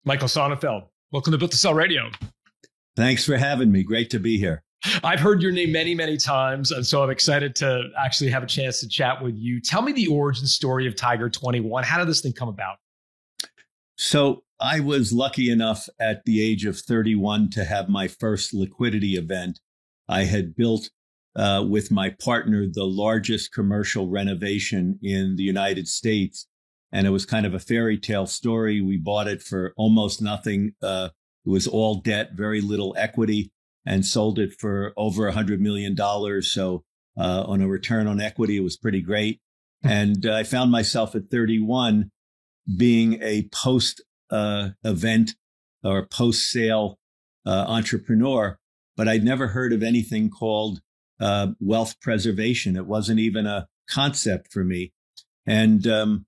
Michael Sonnenfeld, welcome to Built to Sell Radio. Thanks for having me. Great to be here. I've heard your name many, many times, and so I'm excited to actually have a chance to chat with you. Tell me the origin story of Tiger 21. How did this thing come about? So I was lucky enough at the age of 31 to have my first liquidity event. I had built with my partner the largest commercial renovation in the United States. And it was kind of a fairy tale story. We bought it for almost nothing. It was all debt, very little equity, and sold it for over $100 million. So on a return on equity, it was pretty great. And I found myself at 31 being a post event or post sale entrepreneur, but I'd never heard of anything called wealth preservation. It wasn't even a concept for me. And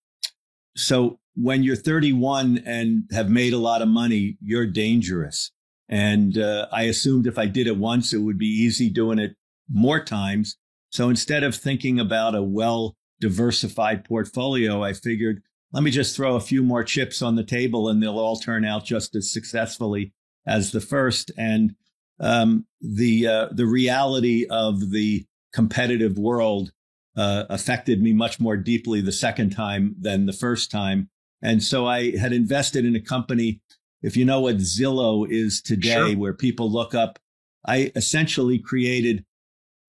so when you're 31 and have made a lot of money, you're dangerous. And I assumed if I did it once, it would be easy doing it more times. So instead of thinking about a well-diversified portfolio, I figured, let me just throw a few more chips on the table and they'll all turn out just as successfully as the first. And the reality of the competitive world affected me much more deeply the second time than the first time. And so I had invested in a company, if you know what Zillow is today, where people look up, I essentially created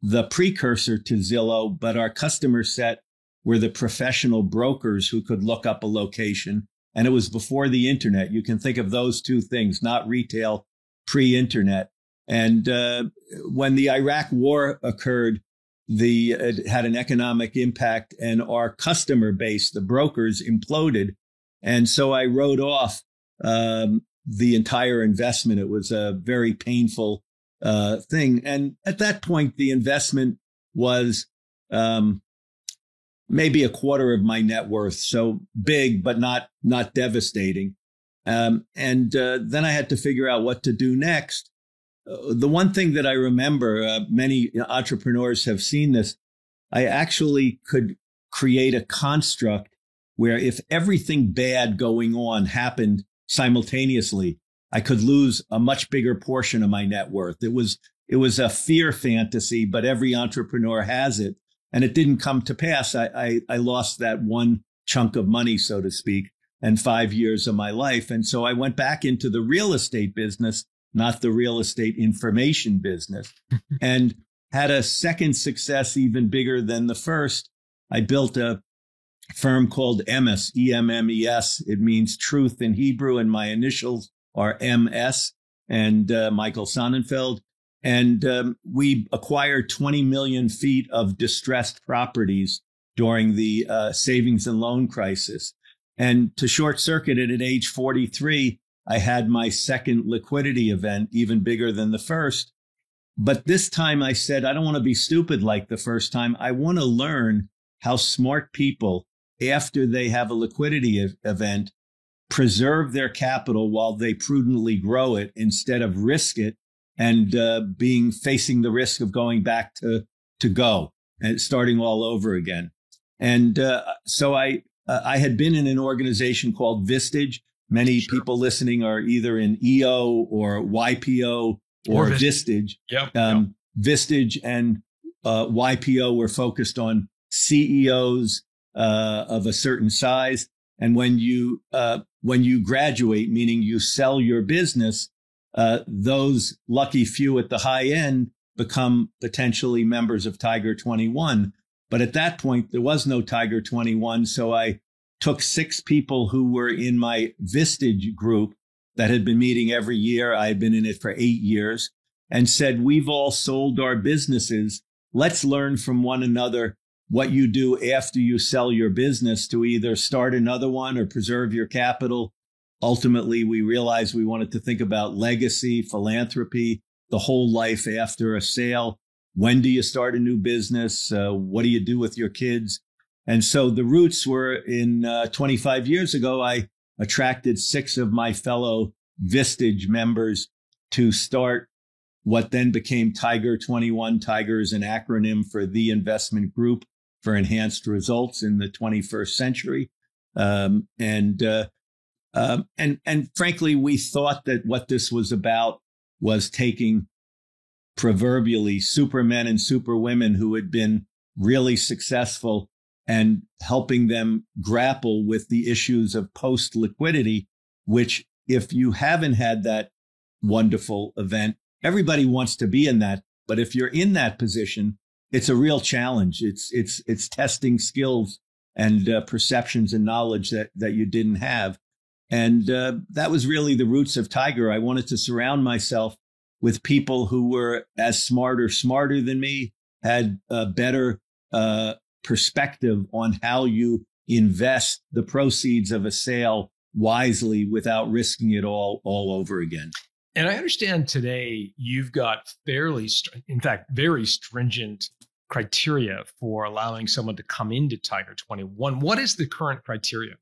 the precursor to Zillow, but our customer set were the professional brokers who could look up a location. And it was before the internet. You can think of those two things, not retail, pre-internet. And when the Iraq war occurred, it had an economic impact and our customer base, the brokers, imploded. And so I wrote off the entire investment. It was a very painful thing. And at that point, the investment was maybe a quarter of my net worth. So big, but not devastating. And then I had to figure out what to do next. The one thing that I remember, many entrepreneurs have seen this, I actually could create a construct where if everything bad going on happened simultaneously, I could lose a much bigger portion of my net worth. It was a fear fantasy, but every entrepreneur has it. And it didn't come to pass. I lost that one chunk of money, so to speak, and 5 years of my life. And so I went back into the real estate business, not the real estate information business, and had a second success even bigger than the first. I built a firm called EMMES, E-M-M-E-S. It means truth in Hebrew, and my initials are M-S, and Michael Sonnenfeld. And we acquired 20 million feet of distressed properties during the savings and loan crisis. And to short circuit it at age 43, I had my second liquidity event, even bigger than the first. But this time I said, I don't want to be stupid like the first time. I want to learn how smart people, after they have a liquidity event, preserve their capital while they prudently grow it instead of risk it and facing the risk of going back to go and starting all over again. And so I had been in an organization called Vistage. Many people listening are either in EO or YPO or Vistage. Yep. Vistage and YPO were focused on CEOs of a certain size. And when you graduate, meaning you sell your business, those lucky few at the high end become potentially members of Tiger 21. But at that point, there was no Tiger 21. So I took 6 people who were in my Vistage group that had been meeting every year. I had been in it for 8 years, and said, we've all sold our businesses. Let's learn from one another what you do after you sell your business to either start another one or preserve your capital. Ultimately, we realized we wanted to think about legacy, philanthropy, the whole life after a sale. When do you start a new business? What do you do with your kids? And so the roots were in 25 years ago, I attracted 6 of my fellow Vistage members to start what then became Tiger 21. Tiger is an acronym for the investment group for enhanced results in the 21st century. And And frankly, we thought that what this was about was taking proverbially supermen and superwomen who had been really successful and helping them grapple with the issues of post liquidity, which if you haven't had that wonderful event, everybody wants to be in that. But if you're in that position, it's a real challenge. It's testing skills and perceptions and knowledge that you didn't have. And that was really the roots of Tiger. I wanted to surround myself with people who were as smart or smarter than me, had a better perspective on how you invest the proceeds of a sale wisely without risking it all over again. And I understand today you've got very stringent criteria for allowing someone to come into Tiger 21. What is the current criteria?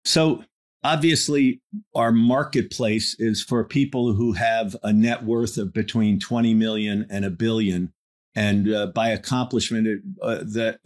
So obviously, our marketplace is for people who have a net worth of between 20 million and $1 billion. And by accomplishment, the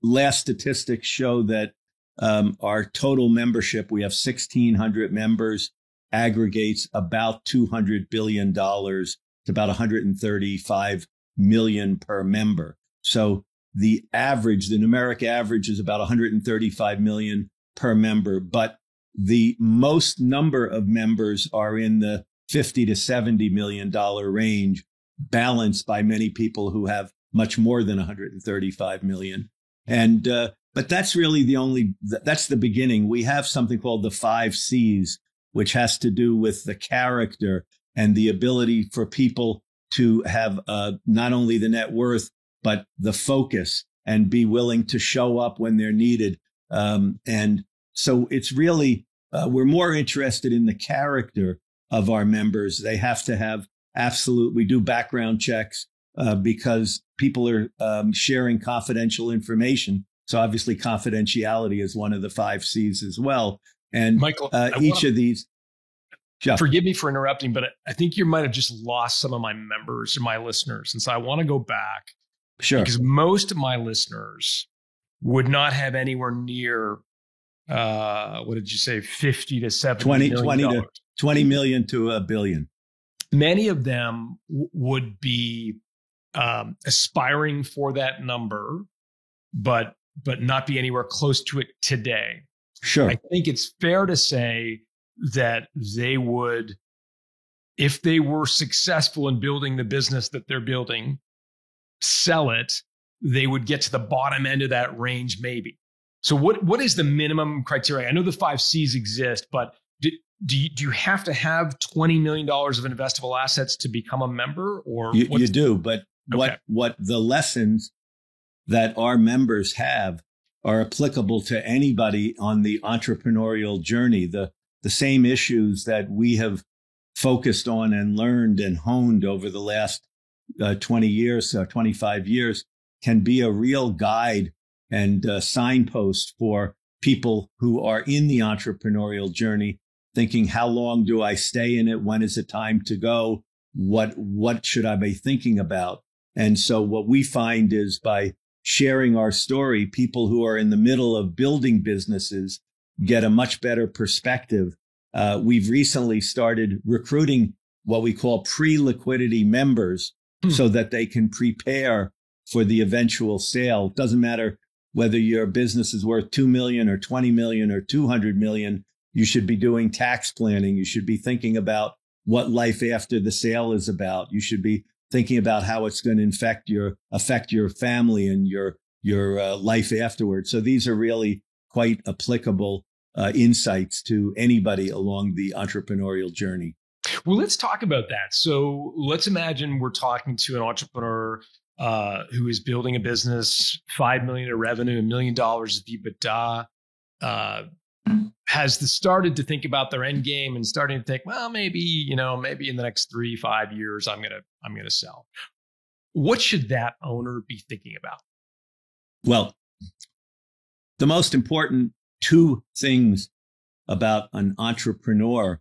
last statistics show that our total membership, we have 1,600 members, aggregates about $200 billion. It's about 135 million per member. So the numeric average is about 135 million per member, but the most number of members are in the $50 to $70 million range, balanced by many people who have much more than 135 million. And but that's really that's the beginning. We have something called the 5 C's, which has to do with the character and the ability for people to have not only the net worth, but the focus and be willing to show up when they're needed. And so it's really, we're more interested in the character of our members. They have to have we do background checks because people are sharing confidential information. So obviously confidentiality is one of the 5 C's as well. And Michael, each of these. Forgive me for interrupting, but I think you might have just lost some of my members or my listeners. And so I want to go back. Sure. Because most of my listeners would not have anywhere near, what did you say, 50 to 70 million. 20 million to $1 billion. Many of them would be aspiring for that number, but not be anywhere close to it today. Sure. I think it's fair to say that they would, if they were successful in building the business that they're building, sell it, they would get to the bottom end of that range maybe. So what is the minimum criteria? I know the 5 C's exist, but do you have to have $20 million of investable assets to become a member? Or you do, but okay. what the lessons that our members have are applicable to anybody on the entrepreneurial journey. The same issues that we have focused on and learned and honed over the last 20 years, 25 years, can be a real guide and signpost for people who are in the entrepreneurial journey, thinking, how long do I stay in it? When is it time to go? What should I be thinking about? And so what we find is by sharing our story, people who are in the middle of building businesses get a much better perspective. We've recently started recruiting what we call pre-liquidity members so that they can prepare for the eventual sale. It doesn't matter whether your business is worth 2 million or 20 million or 200 million. You should be doing tax planning. You should be thinking about what life after the sale is about. You should be thinking about how it's going to affect your family and your life afterwards. So these are really quite applicable insights to anybody along the entrepreneurial journey. Well, let's talk about that. So let's imagine we're talking to an entrepreneur who is building a business, 5 million in revenue, $1 million of EBITDA, has started to think about their end game and starting to think, well, maybe in the next 3-5 years, I'm gonna sell. What should that owner be thinking about? Well, the most important 2 things about an entrepreneur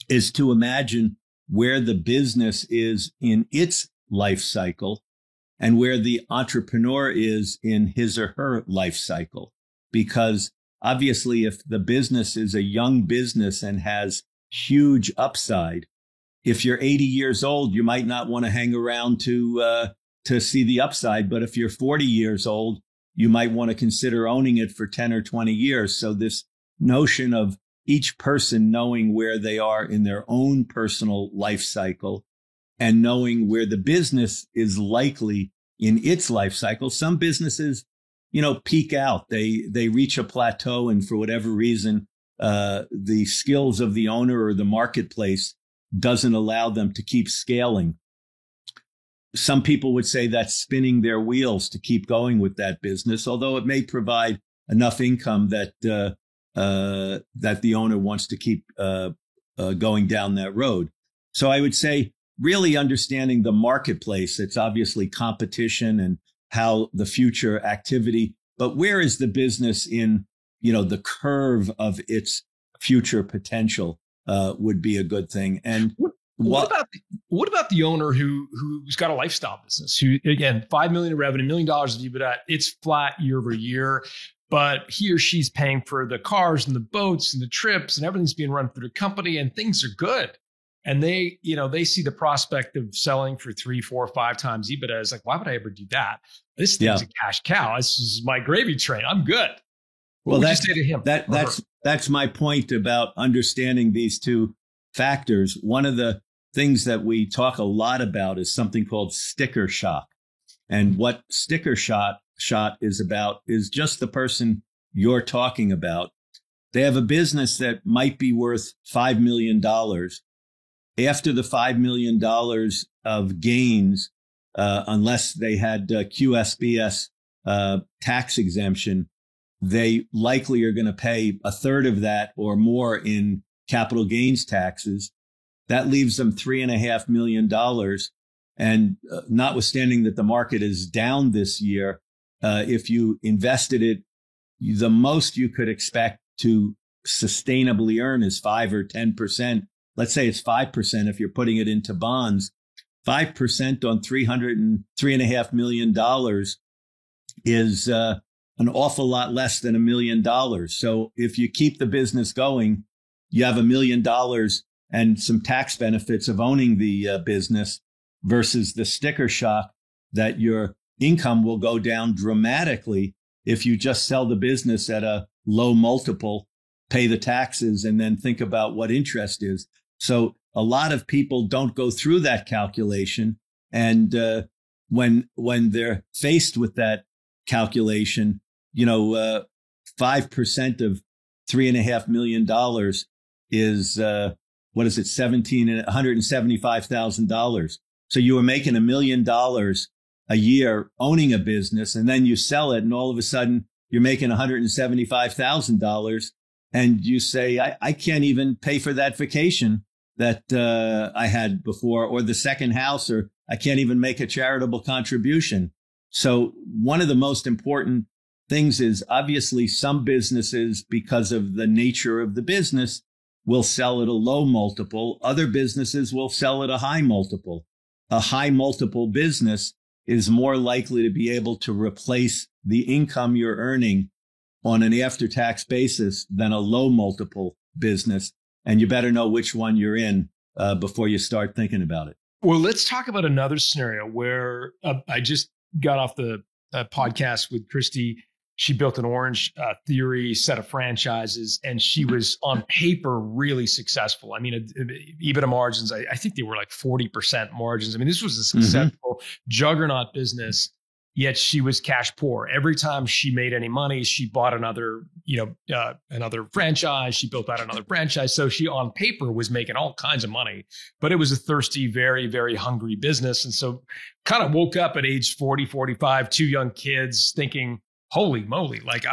is to imagine where the business is in its life cycle and where the entrepreneur is in his or her life cycle. Because obviously, if the business is a young business and has huge upside, if you're 80 years old, you might not want to hang around to see the upside. But if you're 40 years old, you might want to consider owning it for 10 or 20 years. So this notion of each person knowing where they are in their own personal life cycle and knowing where the business is likely in its life cycle. Some businesses, peak out. They reach a plateau, and for whatever reason, the skills of the owner or the marketplace doesn't allow them to keep scaling. Some people would say that's spinning their wheels to keep going with that business, although it may provide enough income that the owner wants to keep going down that road. So I would say really understanding the marketplace. It's obviously competition and how the future activity, but where is the business in, the curve of its future potential would be a good thing. And what about the owner who's got a lifestyle business, who, again, $5 million in revenue, $1 million of EBITDA, it's flat year over year, but he or she's paying for the cars and the boats and the trips and everything's being run through the company and things are good. And they see the prospect of selling for 3, 4, 5 times EBITDA. It's like, why would I ever do that? This thing's a cash cow. This is my gravy train. I'm good. What would you say to him? That's my point about understanding these two factors. One of the things that we talk a lot about is something called sticker shock. And what sticker shock is about is just the person you're talking about. They have a business that might be worth $5 million. After the $5 million of gains, unless they had QSBS tax exemption, they likely are going to pay a third of that or more in capital gains taxes. That leaves them $3.5 million. And notwithstanding that the market is down this year, if you invested it, the most you could expect to sustainably earn is 5 or 10%. Let's say it's 5% if you're putting it into bonds. 5% on $3.5 million is an awful lot less than $1 million. So if you keep the business going, you have $1 million and some tax benefits of owning the business versus the sticker shock that your income will go down dramatically if you just sell the business at a low multiple, pay the taxes, and then think about what interest is. So a lot of people don't go through that calculation. And when they're faced with that calculation, 5% of $3.5 million is, $175,000. So you were making $1 million a year owning a business, and then you sell it, and all of a sudden you're making $175,000. And you say, I can't even pay for that vacation that I had before, or the second house, or I can't even make a charitable contribution. So one of the most important things is obviously some businesses, because of the nature of the business, will sell at a low multiple. Other businesses will sell at a high multiple. A high multiple business is more likely to be able to replace the income you're earning on an after-tax basis than a low multiple business. And you better know which one you're in before you start thinking about it. Well, let's talk about another scenario where I just got off the podcast with Christy. She built an Orange Theory set of franchises, and she was on paper really successful. I mean, EBITDA margins, I think they were like 40% margins. I mean, this was a successful juggernaut business, yet she was cash poor. Every time she made any money, she bought another franchise. She built out another franchise. So she on paper was making all kinds of money, but it was a thirsty, very, very hungry business. And so kind of woke up at age 40, 45, 2 young kids thinking, holy moly, like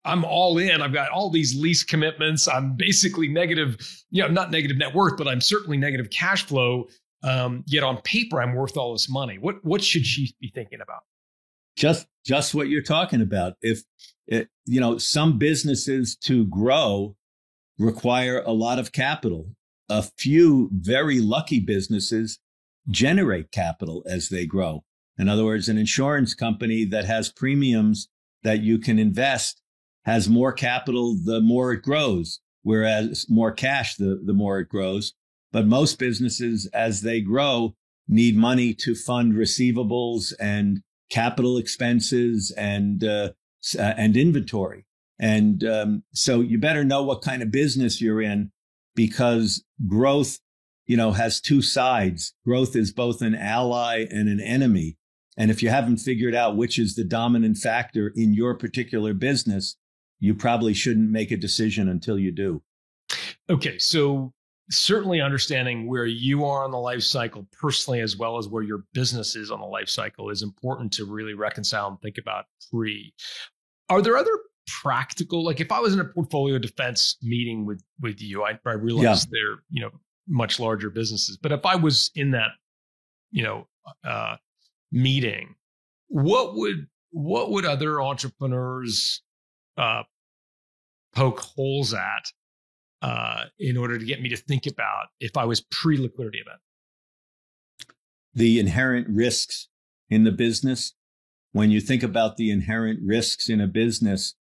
I'm all in. I've got all these lease commitments. I'm basically negative, not negative net worth, but I'm certainly negative cash flow. Yet on paper, I'm worth all this money. What should she be thinking about? Just what you're talking about. If some businesses to grow require a lot of capital. A few very lucky businesses generate capital as they grow. In other words, an insurance company that has premiums that you can invest has more capital, the more it grows, whereas more cash, the more it grows. But most businesses, as they grow, need money to fund receivables and capital expenses and inventory. And so you better know what kind of business you're in, because growth, has two sides. Growth is both an ally and an enemy. And if you haven't figured out which is the dominant factor in your particular business, you probably shouldn't make a decision until you do. Okay. So certainly understanding where you are on the life cycle personally, as well as where your business is on the life cycle, is important to really reconcile and think about pre. Are there other practical, like if I was in a portfolio defense meeting with you, I realize they're, much larger businesses, but if I was in that, meeting, what would other entrepreneurs poke holes at in order to get me to think about if I was pre-liquidity event? The inherent risks in the business. When you think about the inherent risks in a business,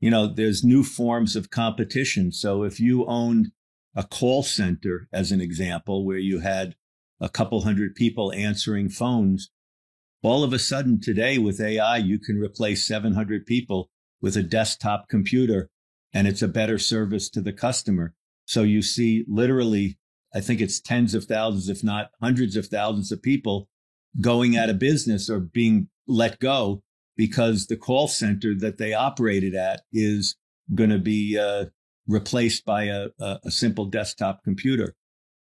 there's new forms of competition. So if you owned a call center, as an example, where you had a couple hundred people answering phones, all of a sudden today with AI, you can replace 700 people with a desktop computer, and it's a better service to the customer. So you see literally, I think it's tens of thousands, if not hundreds of thousands of people going out of business or being let go because the call center that they operated at is going to be replaced by a simple desktop computer.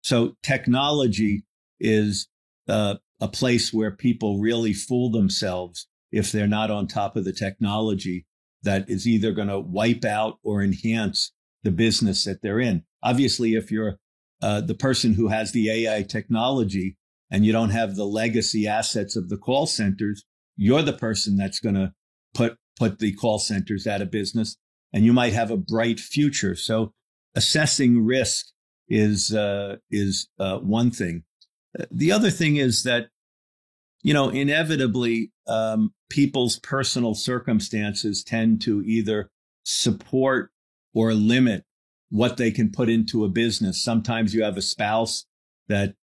So technology is a place where people really fool themselves if they're not on top of the technology that is either going to wipe out or enhance the business that they're in. Obviously, if you're the person who has the AI technology and you don't have the legacy assets of the call centers, you're the person that's going to put the call centers out of business, and you might have a bright future. So assessing risk is one thing. The other thing is that, inevitably, people's personal circumstances tend to either support or limit what they can put into a business. Sometimes you have a spouse that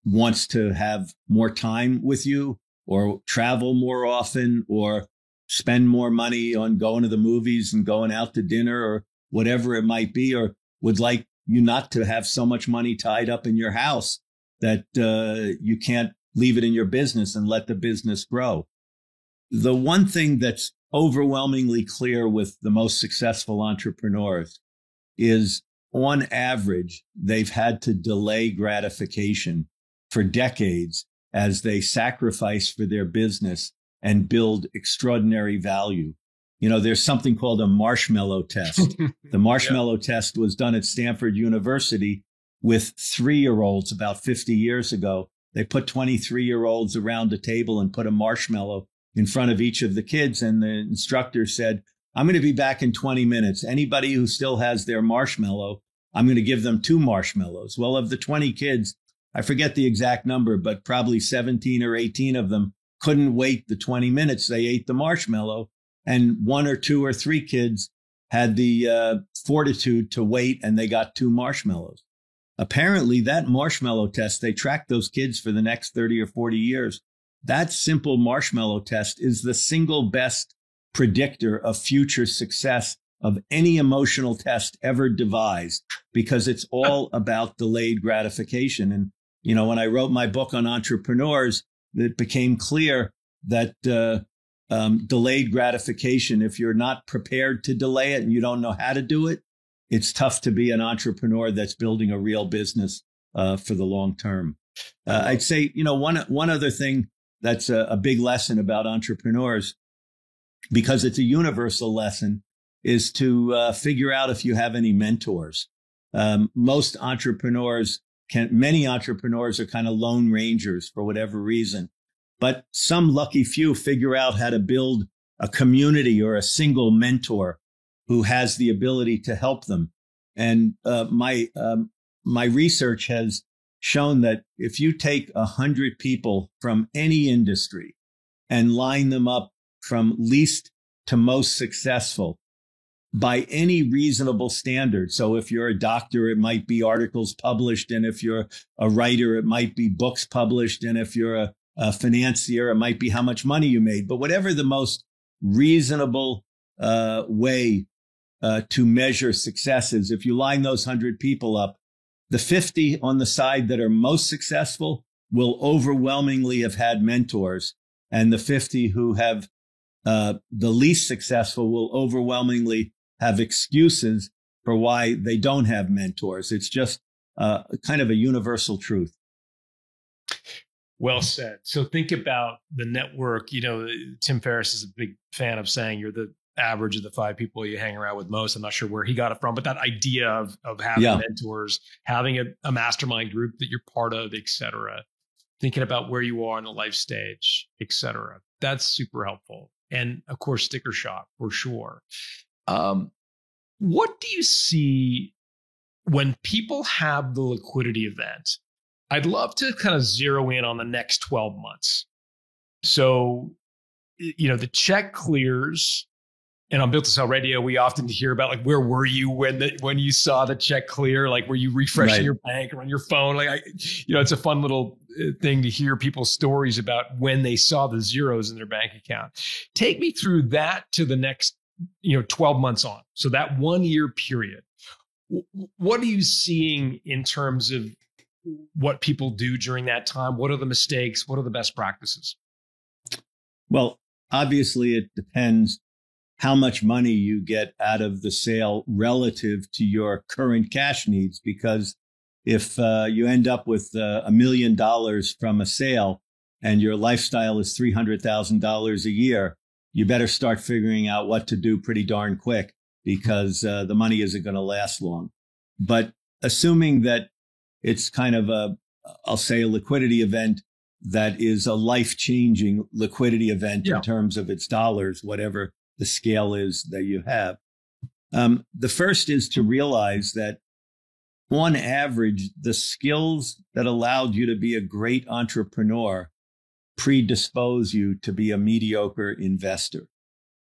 wants to have more time with you, or travel more often, or spend more money on going to the movies and going out to dinner, or whatever it might be, or would like you not to have so much money tied up in your house that you can't leave it in your business and let the business grow. The one thing that's overwhelmingly clear with the most successful entrepreneurs is, on average, they've had to delay gratification for decades as they sacrifice for their business and build extraordinary value. There's something called a marshmallow test. The marshmallow test was done at Stanford University with 3-year-olds about 50 years ago. They put 23-year-olds around a table and put a marshmallow in front of each of the kids. And the instructor said, I'm going to be back in 20 minutes. Anybody who still has their marshmallow, I'm going to give them 2 marshmallows. Well, of the 20 kids, I forget the exact number, but probably 17 or 18 of them couldn't wait the 20 minutes. They ate the marshmallow, and 1 or 2 or 3 kids had the fortitude to wait, and they got 2 marshmallows. Apparently, that marshmallow test, they tracked those kids for the next 30 or 40 years. That simple marshmallow test is the single best predictor of future success of any emotional test ever devised, because it's all about delayed gratification. And, when I wrote my book on entrepreneurs, it became clear that delayed gratification, if you're not prepared to delay it and you don't know how to do it, it's tough to be an entrepreneur that's building a real business for the long term. I'd say, one other thing that's a big lesson about entrepreneurs, because it's a universal lesson, is to figure out if you have any mentors. Many entrepreneurs are kind of lone rangers for whatever reason, but some lucky few figure out how to build a community or a single mentor who has the ability to help them. And my research has shown that if you take 100 people from any industry and line them up from least to most successful, by any reasonable standard. So if you're a doctor, it might be articles published. And if you're a writer, it might be books published. And if you're a financier, it might be how much money you made. But whatever the most reasonable way to measure success is, if you line those 100 people up, the 50 on the side that are most successful will overwhelmingly have had mentors. And the 50 who have the least successful will overwhelmingly have excuses for why they don't have mentors. It's just kind of a universal truth. Well said. So think about the network. You know, Tim Ferriss is a big fan of saying you're the average of the 5 people you hang around with most. I'm not sure where he got it from, but that idea of having mentors, having a mastermind group that you're part of, et cetera, thinking about where you are in the life stage, et cetera. That's super helpful. And of course, sticker shock for sure. What do you see when people have the liquidity event? I'd love to kind of zero in on the next 12 months. So, you know, the check clears, and on Built to Sell Radio, we often hear about like, where were you when you saw the check clear? Like, were you refreshing your bank or on your phone? Like, it's a fun little thing to hear people's stories about when they saw the zeros in their bank account. Take me through that to the next, 12 months on. So that 1 year period. What are you seeing in terms of what people do during that time? What are the mistakes? What are the best practices? Well, obviously, it depends how much money you get out of the sale relative to your current cash needs. Because if you end up with $1 million from a sale and your lifestyle is $300,000 a year, you better start figuring out what to do pretty darn quick, because the money isn't going to last long. But assuming that it's kind of I'll say a liquidity event that is a life-changing liquidity event in terms of its dollars, whatever the scale is that you have. The first is to realize that on average, the skills that allowed you to be a great entrepreneur predispose you to be a mediocre investor.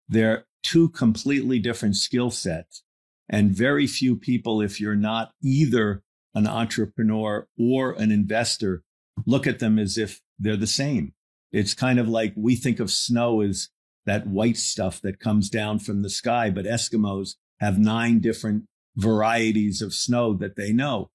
They're 2 completely different skill sets, and very few people, if you're not either an entrepreneur or an investor, look at them as if they're the same. It's kind of like we think of snow as that white stuff that comes down from the sky, but Eskimos have 9 different varieties of snow that they know.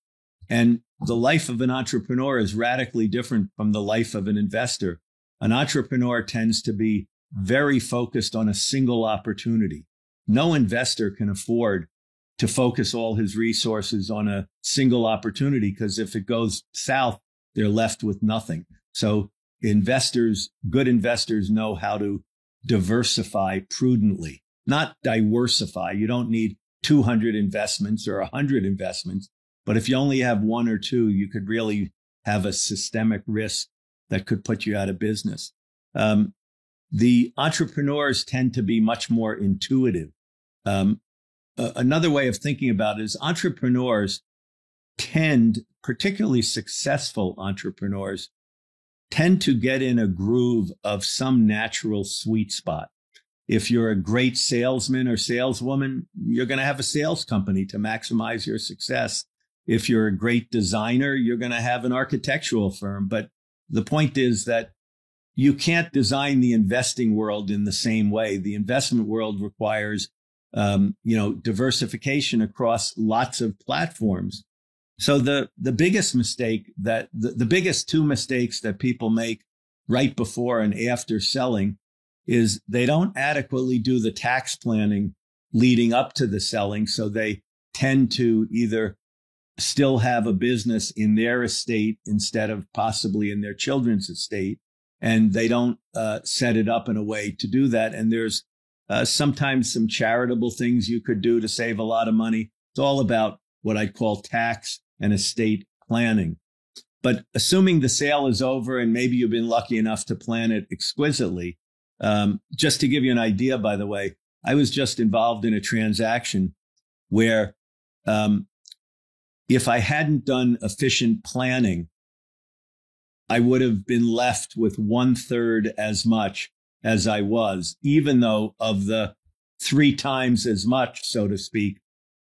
And the life of an entrepreneur is radically different from the life of an investor. An entrepreneur tends to be very focused on a single opportunity. No investor can afford to focus all his resources on a single opportunity, because if it goes south, they're left with nothing. So good investors know how to diversify prudently, not diversify. You don't need 200 investments or 100 investments, but if you only have 1 or 2, you could really have a systemic risk that could put you out of business. The entrepreneurs tend to be much more intuitive. Another way of thinking about it is entrepreneurs particularly successful entrepreneurs, tend to get in a groove of some natural sweet spot. If you're a great salesman or saleswoman, you're going to have a sales company to maximize your success. If you're a great designer, you're going to have an architectural firm. But the point is that you can't design the investing world in the same way. The investment world requires, diversification across lots of platforms. So the biggest mistake the biggest 2 mistakes that people make right before and after selling is they don't adequately do the tax planning leading up to the selling. So they tend to either still have a business in their estate instead of possibly in their children's estate, and they don't set it up in a way to do that. And there's sometimes some charitable things you could do to save a lot of money. It's all about what I'd call tax and estate planning. But assuming the sale is over and maybe you've been lucky enough to plan it exquisitely, just to give you an idea, by the way, I was just involved in a transaction where if I hadn't done efficient planning, I would have been left with 1/3 as much as I was, even though of the 3 times as much, so to speak.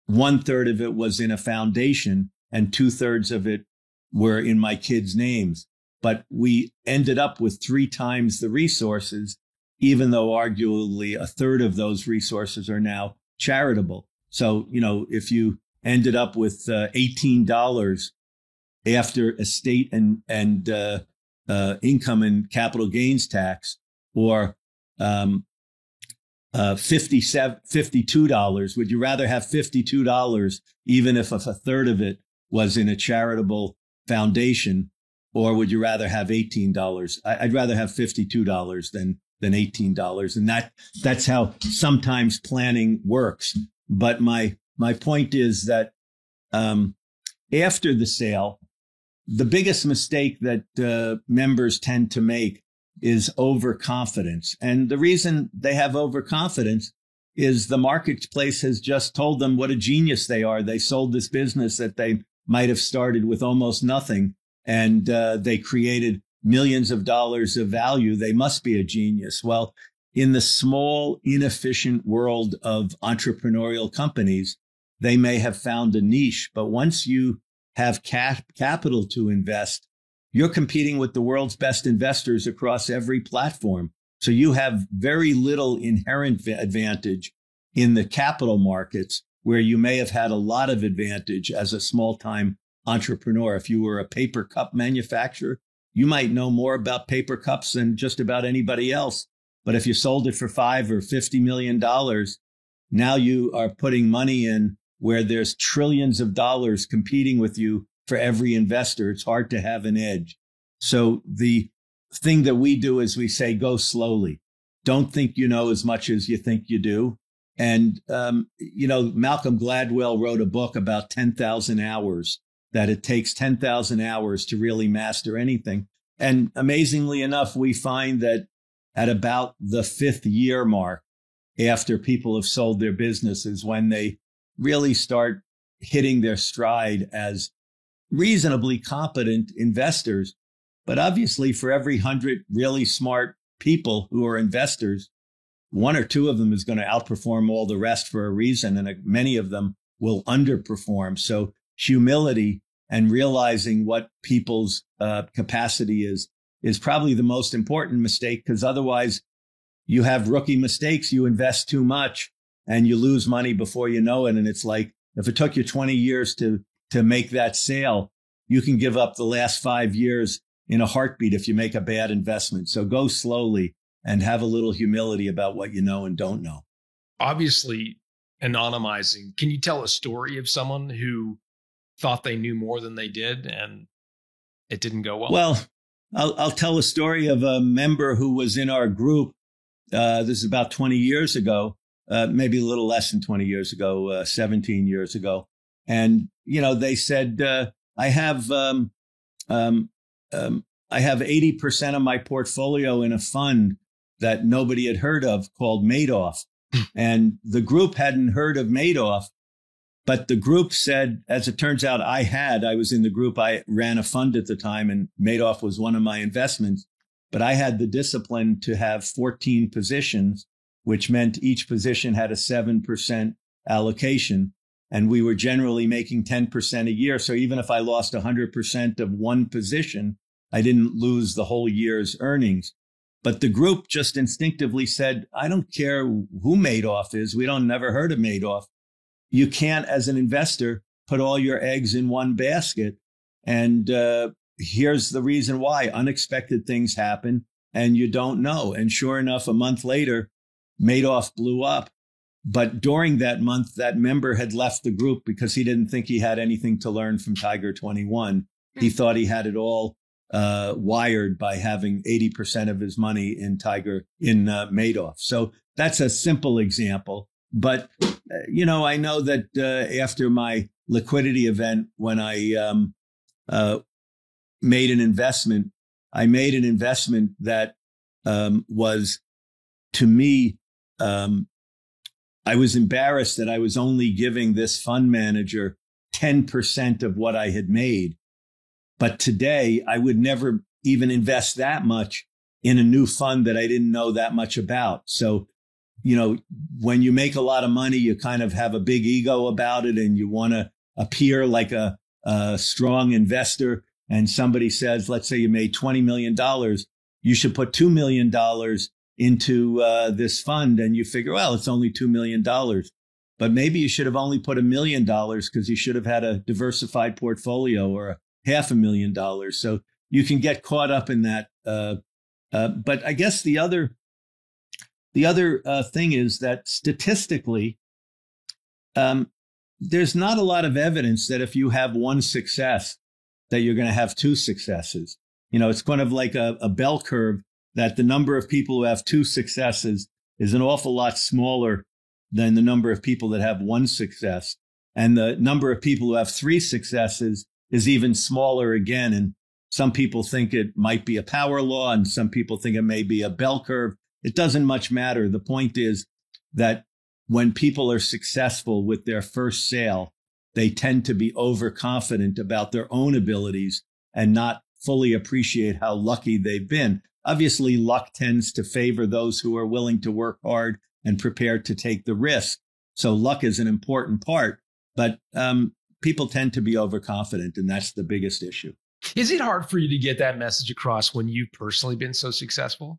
1/3 of it was in a foundation and 2/3 of it were in my kids' names. But we ended up with 3 times the resources, even though arguably 1/3 of those resources are now charitable. So, if you ended up with $18 after estate and income and capital gains tax, or $52, would you rather have $52, even if 1/3 of it was in a charitable foundation, or would you rather have $18? I'd rather have $52 than $18. And that's how sometimes planning works. But my point is that after the sale, the biggest mistake that members tend to make is overconfidence. And the reason they have overconfidence is the marketplace has just told them what a genius they are. They sold this business that they might have started with almost nothing, and they created millions of dollars of value. They must be a genius. Well, in the small, inefficient world of entrepreneurial companies, they may have found a niche, but once you have capital to invest, you're competing with the world's best investors across every platform. So you have very little inherent advantage in the capital markets, where you may have had a lot of advantage as a small-time entrepreneur. If you were a paper cup manufacturer, you might know more about paper cups than just about anybody else. But if you sold it for $5 or $50 million, now you are putting money in where there's trillions of dollars competing with you for every investor. It's hard to have an edge. So the thing that we do is we say, go slowly. Don't think you know as much as you think you do. And, Malcolm Gladwell wrote a book about 10,000 hours, that it takes 10,000 hours to really master anything. And amazingly enough, we find that at about the 5th year mark, after people have sold their businesses, when they really start hitting their stride as reasonably competent investors. But obviously, for every 100 really smart people who are investors, 1 or 2 of them is going to outperform all the rest for a reason, and many of them will underperform. So humility and realizing what people's capacity is probably the most important mistake, because otherwise you have rookie mistakes. You invest too much and you lose money before you know it. And it's like, if it took you 20 years to make that sale, you can give up the last 5 years in a heartbeat if you make a bad investment. So go slowly and have a little humility about what you know and don't know. Obviously, anonymizing. Can you tell a story of someone who thought they knew more than they did and it didn't go well? Well, I'll tell a story of a member who was in our group. This is about 20 years ago, maybe a little less than 20 years ago, 17 years ago. And, they said, I have 80% of my portfolio in a fund that nobody had heard of called Madoff. And the group hadn't heard of Madoff, but the group said, as it turns out, I was in the group. I ran a fund at the time, and Madoff was one of my investments. But I had the discipline to have 14 positions, which meant each position had a 7% allocation. And we were generally making 10% a year. So even if I lost 100% of one position, I didn't lose the whole year's earnings. But the group just instinctively said, I don't care who Madoff is. We never heard of Madoff. You can't, as an investor, put all your eggs in one basket. And here's the reason why. Unexpected things happen and you don't know. And sure enough, a month later, Madoff blew up. But during that month, that member had left the group because he didn't think he had anything to learn from Tiger 21. He thought he had it all wired by having 80% of his money in Madoff. So that's a simple example. But, I know that after my liquidity event, when I made an investment that was, to me, I was embarrassed that I was only giving this fund manager 10% of what I had made. But today, I would never even invest that much in a new fund that I didn't know that much about. So when you make a lot of money, you kind of have a big ego about it and you want to appear like a strong investor. And somebody says, let's say you made $20 million, you should put $2 million into this fund. And you figure, well, it's only $2 million. But maybe you should have only put $1 million because you should have had a diversified portfolio or $500,000. So you can get caught up in that. But I guess the other thing is that statistically, there's not a lot of evidence that if you have one success, that you're going to have two successes. It's kind of like a bell curve, that the number of people who have two successes is an awful lot smaller than the number of people that have one success. And the number of people who have three successes is even smaller again. And some people think it might be a power law, and some people think it may be a bell curve. It doesn't much matter. The point is that when people are successful with their first sale, they tend to be overconfident about their own abilities and not fully appreciate how lucky they've been. Obviously, luck tends to favor those who are willing to work hard and prepared to take the risk. So luck is an important part, but people tend to be overconfident, and that's the biggest issue. Is it hard for you to get that message across when you've personally been so successful?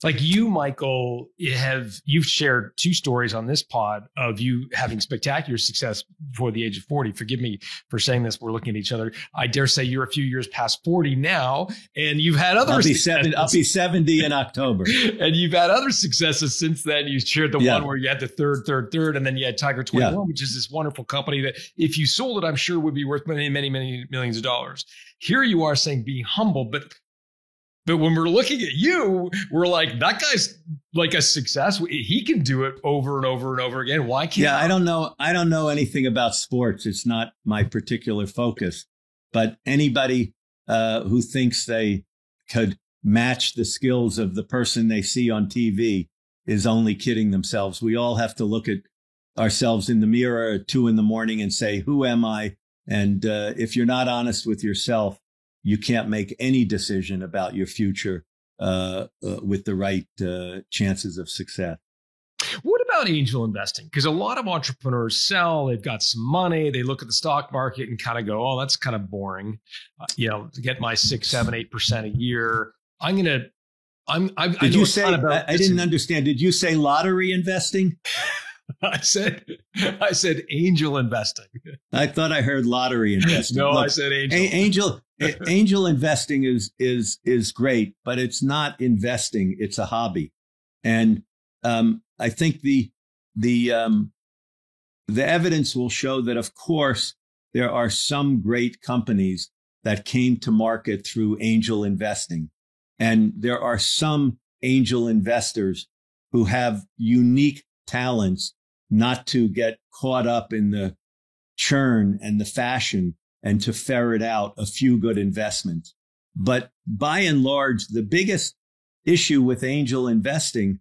Like you, Michael, you've shared two stories on this pod of you having spectacular success before the age of 40. Forgive me for saying this. We're looking at each other. I dare say you're a few years past 40 now, and you've had other successes. I'll be 70 in October. And you've had other successes since then. You shared the one where you had the third, and then you had Tiger 21, which is this wonderful company that if you sold it, I'm sure would be worth many, many, many millions of dollars. Here you are saying be humble, but when we're looking at you, we're like, that guy's like a success. He can do it over and over and over again. Why can't? Yeah, I don't know anything about sports. It's not my particular focus. But anybody who thinks they could match the skills of the person they see on TV is only kidding themselves. We all have to look at ourselves in the mirror at 2 a.m. and say, who am I? And if you're not honest with yourself, you can't make any decision about your future with the right chances of success. What about angel investing? Because a lot of entrepreneurs sell, they've got some money, they look at the stock market and kind of go, oh, that's kind of boring. To get my 6, 7, 8% a year, I didn't understand. Did you say lottery investing? I said angel investing. I thought I heard lottery investing. No, look, I said angel. Angel investing is great, but it's not investing. It's a hobby. And I think the evidence will show that, of course, there are some great companies that came to market through angel investing. And there are some angel investors who have unique talents not to get caught up in the churn and the fashion and to ferret out a few good investments. But by and large, the biggest issue with angel investing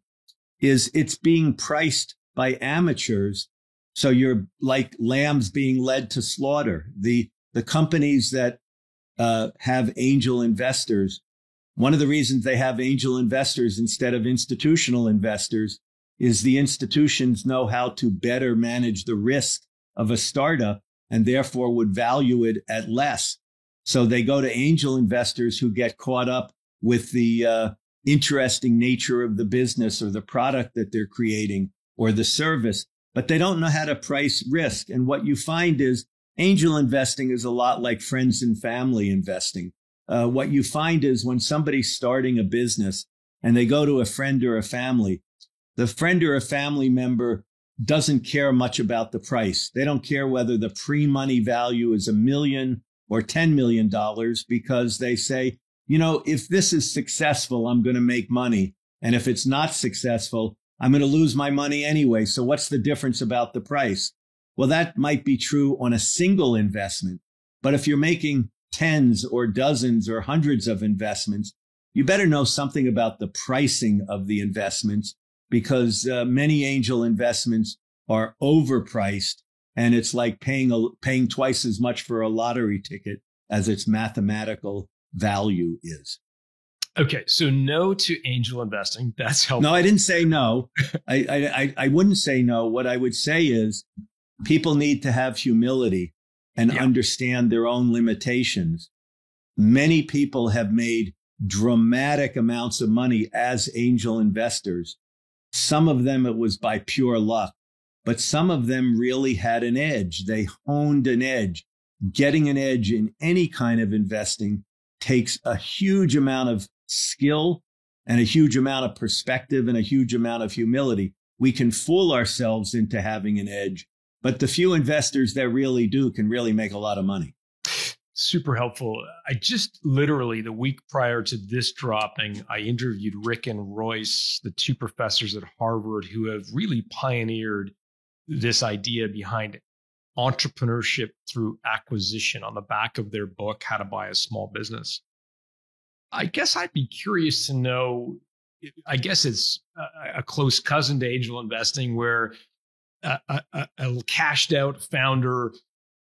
is it's being priced by amateurs. So you're like lambs being led to slaughter. The companies that have angel investors, one of the reasons they have angel investors instead of institutional investors is the institutions know how to better manage the risk of a startup and therefore would value it at less. So they go to angel investors who get caught up with the interesting nature of the business or the product that they're creating or the service, but they don't know how to price risk. And what you find is angel investing is a lot like friends and family investing. What you find is when somebody's starting a business and they go to a friend or a family, the friend or a family member doesn't care much about the price. They don't care whether the pre-money value is $1 million or $10 million because they say, if this is successful, I'm going to make money. And if it's not successful, I'm going to lose my money anyway. So what's the difference about the price? Well, that might be true on a single investment. But if you're making tens or dozens or hundreds of investments, you better know something about the pricing of the investments, because many angel investments are overpriced, and it's like paying twice as much for a lottery ticket as its mathematical value is. Okay, so no to angel investing. That's helpful. No, I didn't say no. I wouldn't say no. What I would say is people need to have humility and understand their own limitations. Many people have made dramatic amounts of money as angel investors. Some of them, it was by pure luck, but some of them really had an edge. They honed an edge. Getting an edge in any kind of investing takes a huge amount of skill and a huge amount of perspective and a huge amount of humility. We can fool ourselves into having an edge, but the few investors that really do can really make a lot of money. Super helpful. I just literally the week prior to this dropping, I interviewed Rick and Royce, the two professors at Harvard who have really pioneered this idea behind entrepreneurship through acquisition on the back of their book, How to Buy a Small Business. I guess I'd be curious to know, I guess it's a close cousin to angel investing where a cashed out founder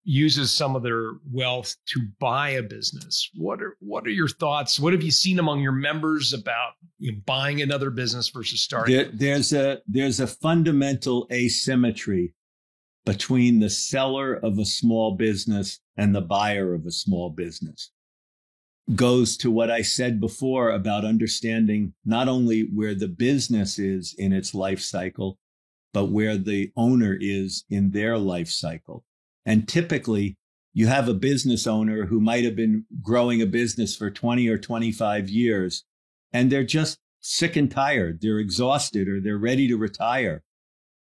uses some of their wealth to buy a business. What are your thoughts? What have you seen among your members about buying another business versus starting? There's a fundamental asymmetry between the seller of a small business and the buyer of a small business. Goes to what I said before about understanding not only where the business is in its life cycle, but where the owner is in their life cycle. And typically, you have a business owner who might have been growing a business for 20 or 25 years, and they're just sick and tired. They're exhausted or they're ready to retire.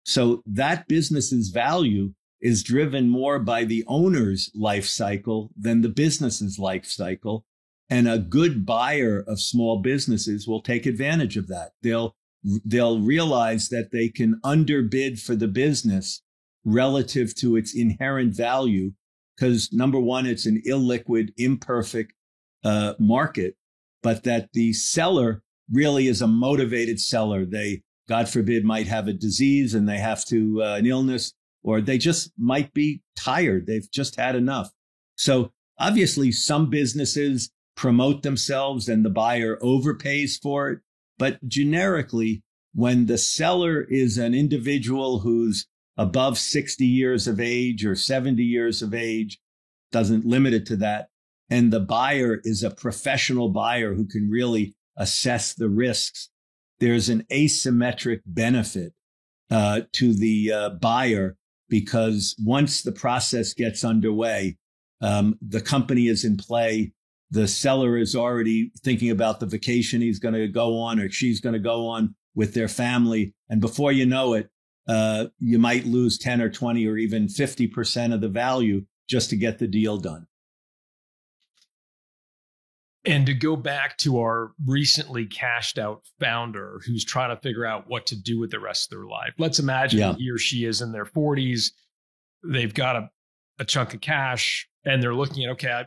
So that business's value is driven more by the owner's life cycle than the business's life cycle. And a good buyer of small businesses will take advantage of that. They'll realize that they can underbid for the business relative to its inherent value, because number one, it's an illiquid, imperfect market, but that the seller really is a motivated seller. They, God forbid, might have a disease and they have to an illness, or they just might be tired. They've just had enough. So obviously, some businesses promote themselves and the buyer overpays for it. But generically, when the seller is an individual who's above 60 years of age or 70 years of age, doesn't limit it to that, and the buyer is a professional buyer who can really assess the risks, there's an asymmetric benefit to the buyer, because once the process gets underway, the company is in play. The seller is already thinking about the vacation he's going to go on or she's going to go on with their family. And before you know it, you might lose 10 or 20 or even 50% of the value just to get the deal done. And to go back to our recently cashed out founder who's trying to figure out what to do with the rest of their life. Let's imagine he or she is in their 40s. They've got a chunk of cash and they're looking at, okay,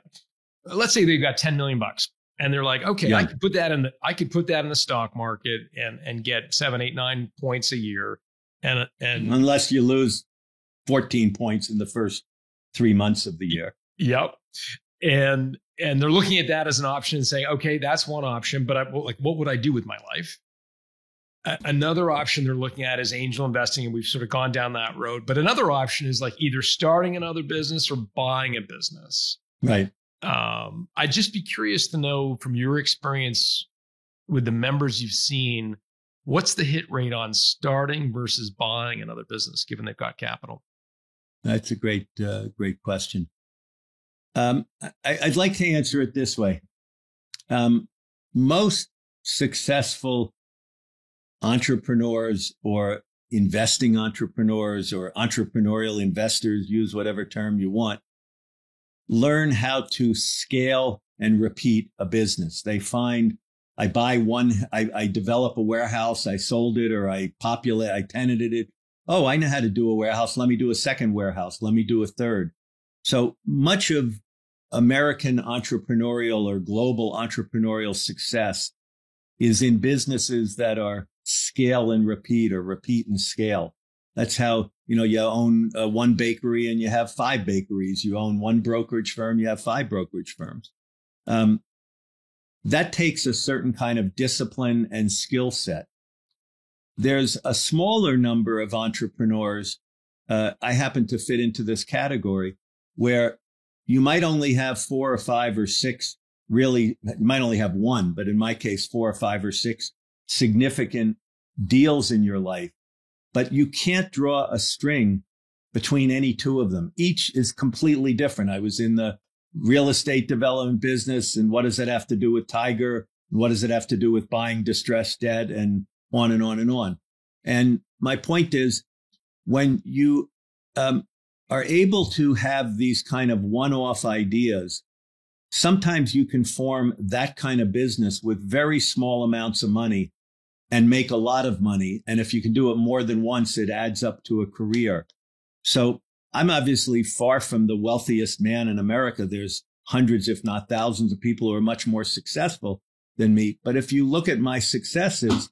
let's say they've got $10 million and they're like, okay, I could put that in the stock market and get 7, 8, 9 points a year. And unless you lose 14 points in the first 3 months of the year. Yep. And they're looking at that as an option and saying, okay, that's one option, but what would I do with my life? Another option they're looking at is angel investing, and we've sort of gone down that road. But another option is like either starting another business or buying a business. Right. I'd just be curious to know from your experience with the members you've seen, what's the hit rate on starting versus buying another business, given they've got capital? That's a great question. I'd like to answer it this way. Most successful entrepreneurs or investing entrepreneurs or entrepreneurial investors, use whatever term you want, learn how to scale and repeat a business. They find, I develop a warehouse, I sold it, or I tenanted it. Oh, I know how to do a warehouse. Let me do a second warehouse. Let me do a third. So much of American entrepreneurial or global entrepreneurial success is in businesses that are scale and repeat or repeat and scale. That's how, you own one bakery and you have 5 bakeries. You own one brokerage firm, you have 5 brokerage firms. that takes a certain kind of discipline and skill set. There's a smaller number of entrepreneurs, I happen to fit into this category, where you might only have 4 or 5 or 6, really, you might only have one, but in my case, 4 or 5 or 6 significant deals in your life. But you can't draw a string between any two of them. Each is completely different. I was in the real estate development business, and what does that have to do with Tiger? What does it have to do with buying distressed debt, and on and on and on? And my point is, when you are able to have these kind of one-off ideas, sometimes you can form that kind of business with very small amounts of money and make a lot of money. And if you can do it more than once, it adds up to a career. So I'm obviously far from the wealthiest man in America. There's hundreds, if not thousands, of people who are much more successful than me. But if you look at my successes,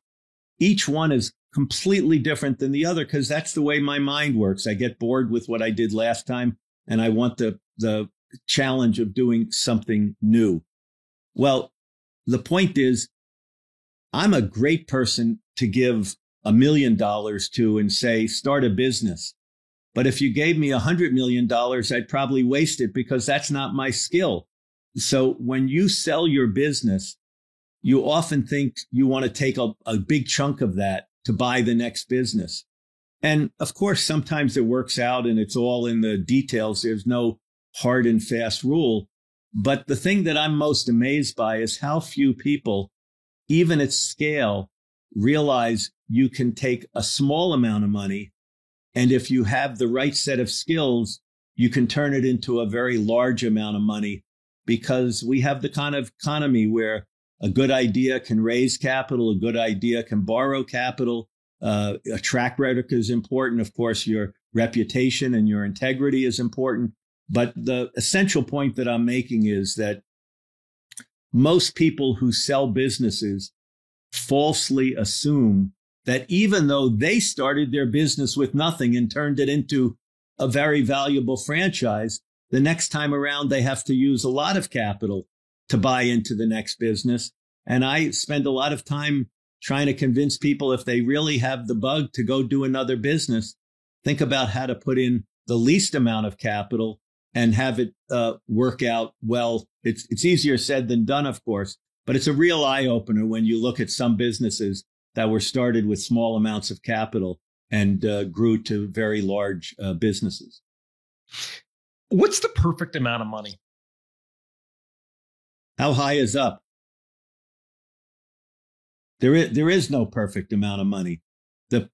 each one is completely different than the other, because that's the way my mind works. I get bored with what I did last time, and I want the challenge of doing something new. Well, the point is, I'm a great person to give $1 million to and say, start a business. But if you gave me $100 million, I'd probably waste it, because that's not my skill. So when you sell your business, you often think you want to take a big chunk of that to buy the next business. And of course, sometimes it works out and it's all in the details. There's no hard and fast rule. But the thing that I'm most amazed by is how few people, even at scale, realize you can take a small amount of money, and if you have the right set of skills, you can turn it into a very large amount of money, because we have the kind of economy where a good idea can raise capital, a good idea can borrow capital. A track record is important. Of course, your reputation and your integrity is important. But the essential point that I'm making is that most people who sell businesses falsely assume that even though they started their business with nothing and turned it into a very valuable franchise, the next time around they have to use a lot of capital to buy into the next business. And I spend a lot of time trying to convince people, if they really have the bug to go do another business, think about how to put in the least amount of capital and have it work out well. It's easier said than done, of course, but it's a real eye opener when you look at some businesses that were started with small amounts of capital and grew to very large businesses. What's the perfect amount of money? How high is up? There is no perfect amount of money. There's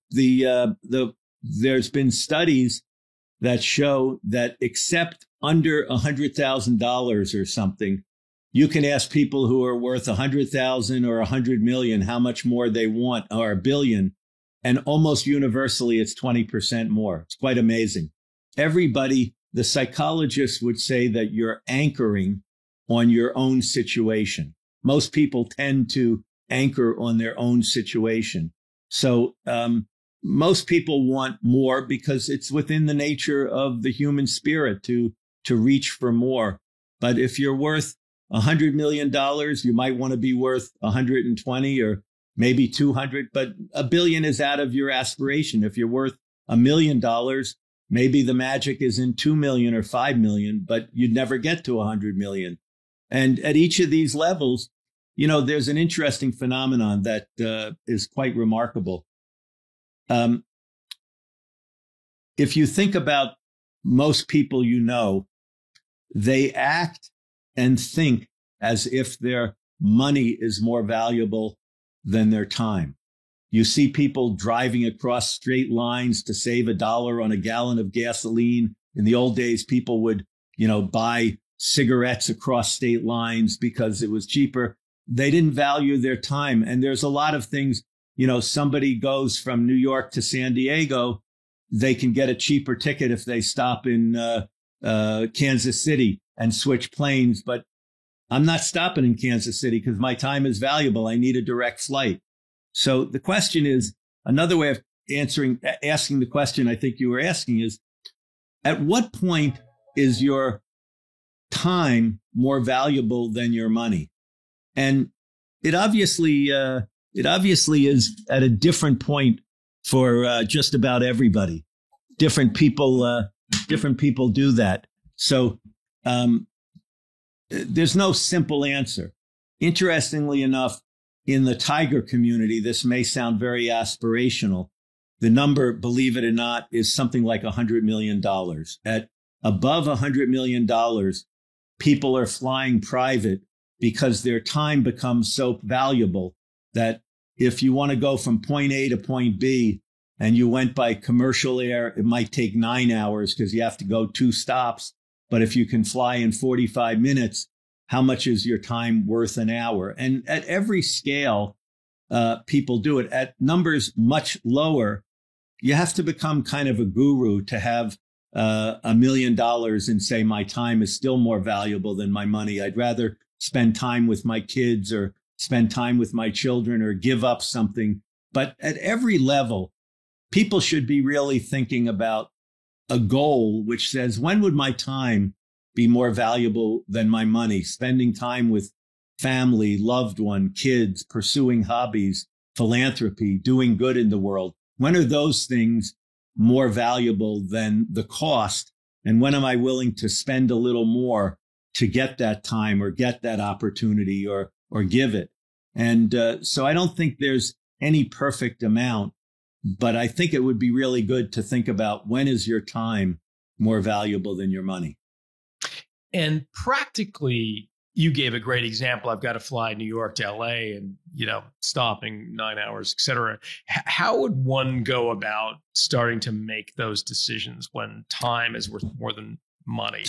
been studies that show that except under $100,000 or something, you can ask people who are worth 100,000 or 100 million how much more they want, or a billion, and almost universally it's 20% more. It's quite amazing. Everybody, the psychologists would say that you're anchoring on your own situation. Most people tend to anchor on their own situation. So most people want more because it's within the nature of the human spirit to reach for more. But if you're worth $100 million, you might want to be worth 120 or maybe 200, but $1 billion is out of your aspiration. If you're worth $1 million, maybe the magic is in 2 million or 5 million, but you'd never get to 100 million. And at each of these levels, you know, there's an interesting phenomenon that is quite remarkable. If you think about most people you know, they act and think as if their money is more valuable than their time. You see people driving across straight lines to save $1 on a gallon of gasoline. In the old days, people would, buy cigarettes across state lines because it was cheaper. They didn't value their time. And there's a lot of things, somebody goes from New York to San Diego, they can get a cheaper ticket if they stop in Kansas City and switch planes. But I'm not stopping in Kansas City because my time is valuable. I need a direct flight. So the question is, another way of asking the question I think you were asking is, at what point is your time more valuable than your money? And it obviously is at a different point for just about everybody. Different people do that. So there's no simple answer. Interestingly enough, in the Tiger community, this may sound very aspirational. The number, believe it or not, is something like $100 million. At above $100 million, people are flying private because their time becomes so valuable that if you want to go from point A to point B and you went by commercial air, it might take 9 hours because you have to go 2 stops. But if you can fly in 45 minutes, how much is your time worth an hour? And at every scale, people do it. At numbers much lower, you have to become kind of a guru to have $1 million and say, my time is still more valuable than my money. I'd rather spend time with my kids or spend time with my children or give up something. But at every level, people should be really thinking about a goal which says, when would my time be more valuable than my money? Spending time with family, loved one, kids, pursuing hobbies, philanthropy, doing good in the world. When are those things more valuable than the cost? And when am I willing to spend a little more to get that time or get that opportunity or give it? And so I don't think there's any perfect amount, but I think it would be really good to think about, when is your time more valuable than your money? And practically, you gave a great example. I've got to fly New York to LA and, stopping 9 hours, et cetera. How would one go about starting to make those decisions when time is worth more than money?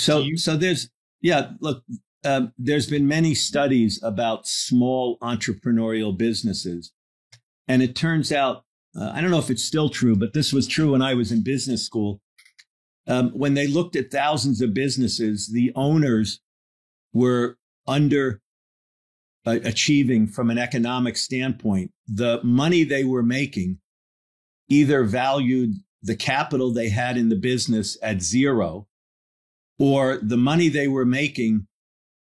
There's been many studies about small entrepreneurial businesses. And it turns out, I don't know if it's still true, but this was true when I was in business school. When they looked at thousands of businesses, the owners were achieving from an economic standpoint. The money they were making either valued the capital they had in the business at zero, or the money they were making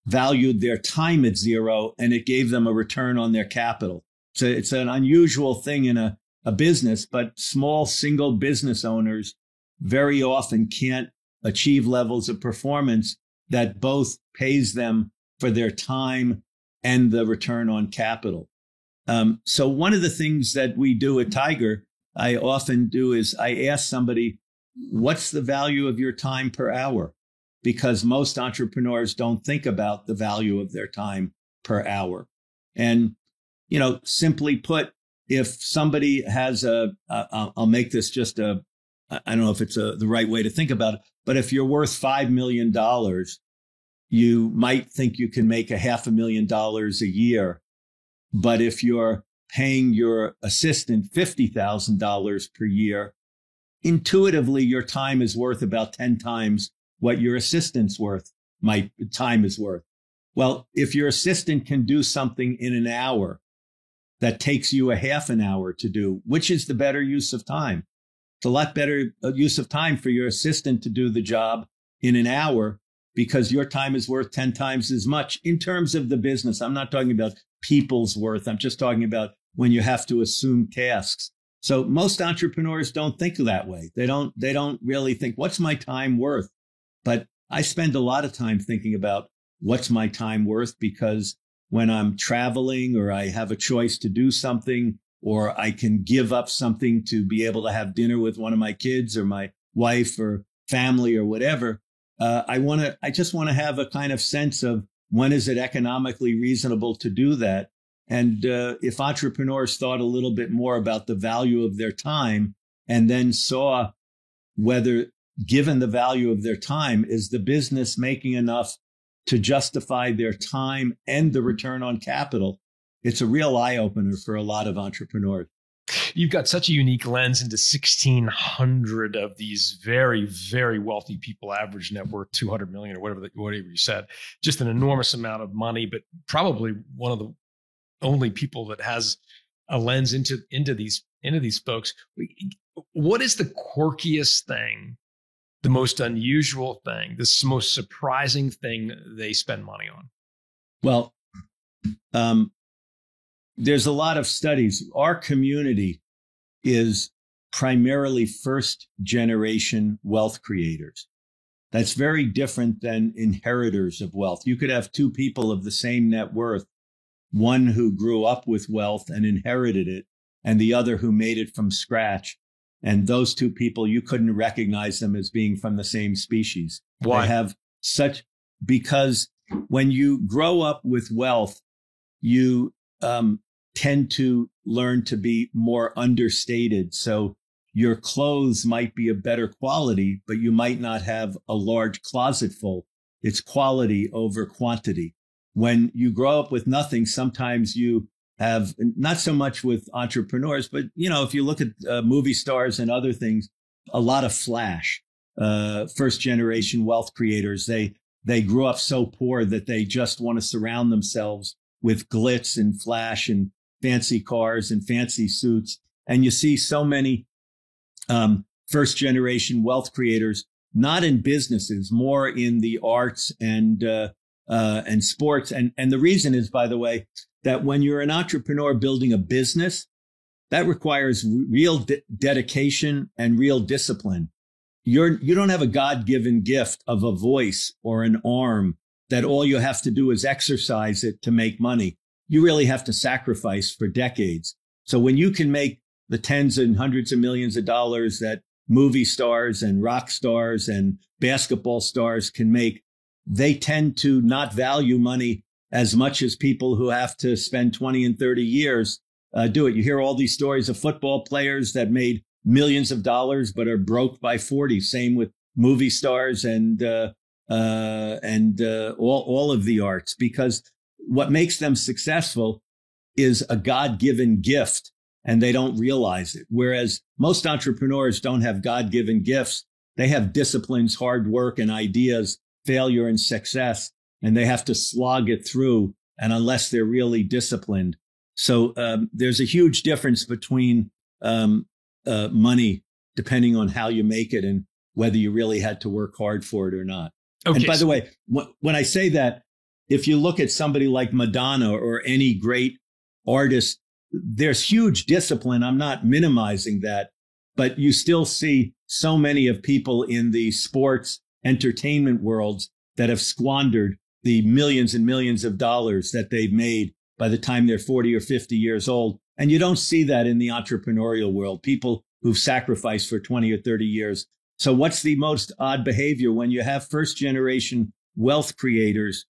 valued their time at zero, and it gave them a return on their capital. So it's an unusual thing in a business, but small single business owners very often can't achieve levels of performance that both pays them for their time and the return on capital. So one of the things that we do at Tiger, I often do, is I ask somebody, what's the value of your time per hour? Because most entrepreneurs don't think about the value of their time per hour. And, simply put, if somebody has I'll make this just I don't know if it's the right way to think about it, but if you're worth $5 million, you might think you can make $500,000 a year. But if you're paying your assistant $50,000 per year, intuitively, your time is worth about 10 times what your assistant's time is worth. Well, if your assistant can do something in an hour that takes you a half an hour to do, which is the better use of time? It's a lot better use of time for your assistant to do the job in an hour, because your time is worth 10 times as much in terms of the business. I'm not talking about people's worth. I'm just talking about when you have to assume tasks. So most entrepreneurs don't think that way. They don't really think, what's my time worth? But I spend a lot of time thinking about what's my time worth, because when I'm traveling or I have a choice to do something, or I can give up something to be able to have dinner with one of my kids or my wife or family or whatever, I just want to have a kind of sense of, when is it economically reasonable to do that? And if entrepreneurs thought a little bit more about the value of their time, and then saw whether, given the value of their time, is the business making enough to justify their time and the return on capital, it's a real eye-opener for a lot of entrepreneurs. You've got such a unique lens into 1,600 of these very, very wealthy people, average net worth 200 million or whatever you said. Just an enormous amount of money, but probably one of the only people that has a lens into these folks. What is the quirkiest thing, the most unusual thing, the most surprising thing they spend money on? Well, there's a lot of studies. Our community is primarily first generation wealth creators. That's very different than inheritors of wealth. You could have two people of the same net worth, one who grew up with wealth and inherited it, and the other who made it from scratch. And those two people, you couldn't recognize them as being from the same species. Why? Because when you grow up with wealth, you tend to learn to be more understated. So your clothes might be of better quality, but you might not have a large closet full. It's quality over quantity. When you grow up with nothing, sometimes you have, not so much with entrepreneurs, but, if you look at movie stars and other things, a lot of flash. First generation wealth creators, they grew up so poor that they just want to surround themselves with glitz and flash and fancy cars and fancy suits. And you see so many first generation wealth creators, not in businesses, more in the arts and sports. And the reason is, by the way, that when you're an entrepreneur building a business, that requires real dedication and real discipline. You don't have a God-given gift of a voice or an arm that all you have to do is exercise it to make money. You really have to sacrifice for decades. So when you can make the tens and hundreds of millions of dollars that movie stars and rock stars and basketball stars can make, they tend to not value money as much as people who have to spend 20 and 30 years do it. You hear all these stories of football players that made millions of dollars but are broke by 40. Same with movie stars and all of the arts, because what makes them successful is a God-given gift, and they don't realize it. Whereas most entrepreneurs don't have God-given gifts. They have disciplines, hard work, and ideas, failure and success, and they have to slog it through. And unless they're really disciplined. So there's a huge difference between money, depending on how you make it and whether you really had to work hard for it or not. Okay. And by the way, when I say that, if you look at somebody like Madonna or any great artist, there's huge discipline. I'm not minimizing that, but you still see so many of people in the sports entertainment worlds that have squandered the millions and millions of dollars that they've made by the time they're 40 or 50 years old. And you don't see that in the entrepreneurial world, people who've sacrificed for 20 or 30 years. So what's the most odd behavior when you have first generation wealth creators?